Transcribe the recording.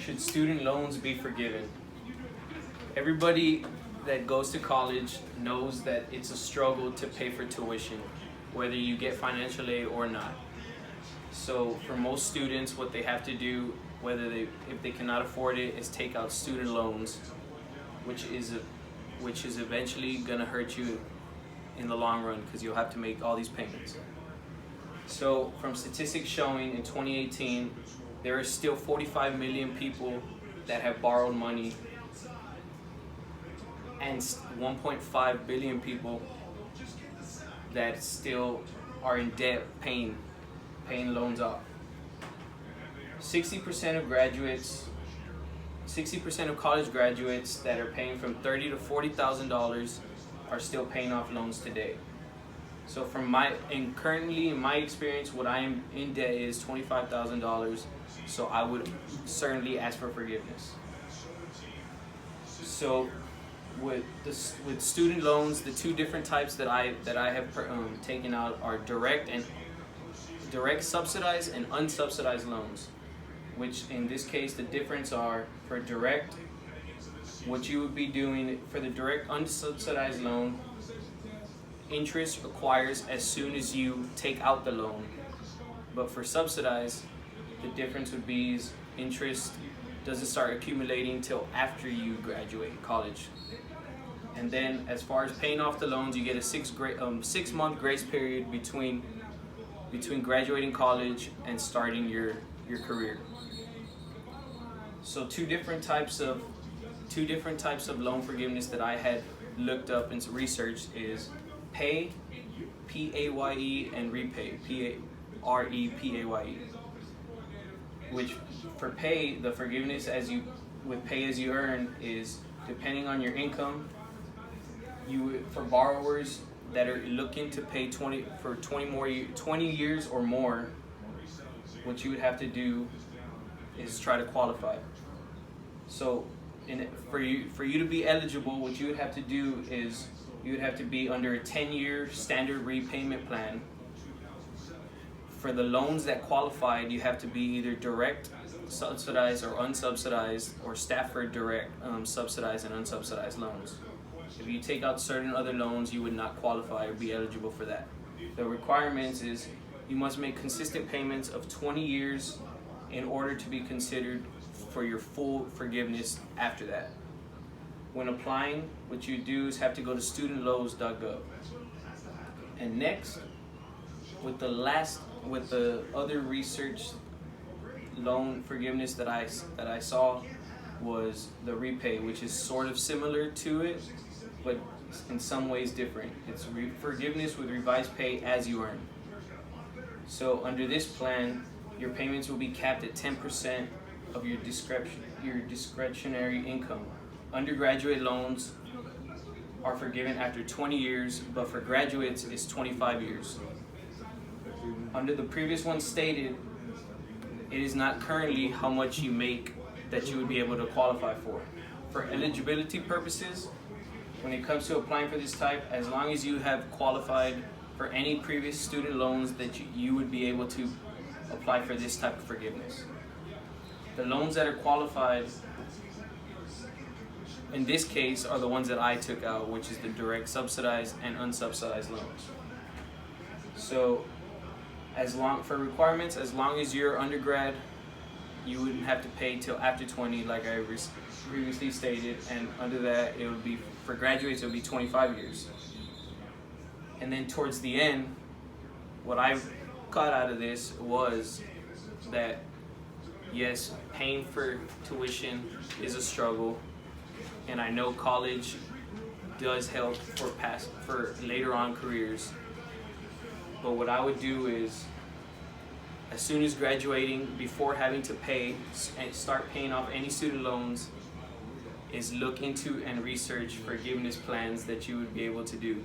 Should student loans be forgiven? Everybody that goes to college knows that it's a struggle to pay for tuition, whether you get financial aid or not. So for most students, what they have to do, if they cannot afford it, is take out student loans, which is eventually gonna hurt you in the long run because you'll have to make all these payments. So from statistics showing in 2018, there are still 45 million people that have borrowed money and 1.5 billion people that still are in debt paying loans off. 60% of college graduates that are paying from $30,000 to $40,000 are still paying off loans today. So currently in my experience, what I am in debt is $25,000. So I would certainly ask for forgiveness. So with student loans, the two different types that I have taken out are direct subsidized and unsubsidized loans. Which in this case, the difference are for direct, what you would be doing for the direct unsubsidized loan, interest requires as soon as you take out the loan. But for subsidized, the difference would be is interest doesn't start accumulating till after you graduate college. And then as far as paying off the loans, you get a 6-month grace period between graduating college and starting your career. So two different types of loan forgiveness that I had looked up and researched is pay, P-A-Y-E, and repay, P-A-R-E-P-A-Y-E. Which for pay, the forgiveness with pay as you earn is depending on your income. For borrowers that are looking to pay 20 years or more, what you would have to do is try to qualify. So for you to be eligible, what you would have to do is you would have to be under a 10-year standard repayment plan. For the loans that qualified, you have to be either direct subsidized or unsubsidized, or Stafford direct subsidized and unsubsidized loans. If you take out certain other loans, you would not qualify or be eligible for that. The requirements is you must make consistent payments of 20 years in order to be considered for your full forgiveness after that. When applying, what you do is have to go to studentloans.gov. And next, with the other research loan forgiveness that I saw was the repay, which is sort of similar to it, but in some ways different. It's forgiveness with revised pay as you earn. So under this plan, your payments will be capped at 10% of your discretionary income. Undergraduate loans are forgiven after 20 years, but for graduates, it's 25 years. Under the previous one stated, it is not currently how much you make that you would be able to qualify for. For eligibility purposes, when it comes to applying for this type, as long as you have qualified for any previous student loans, that you would be able to apply for this type of forgiveness. The loans that are qualified in this case are the ones that I took out, which is the direct subsidized and unsubsidized loans. So for requirements, as long as you're undergrad, you wouldn't have to pay till after 20, like I previously stated, and under that, it would be, for graduates, it would be 25 years. And then towards the end, what I got out of this was that, yes, paying for tuition is a struggle, and I know college does help for later on careers. But what I would do is, as soon as graduating, before having to pay and start paying off any student loans, is look into and research forgiveness plans that you would be able to do.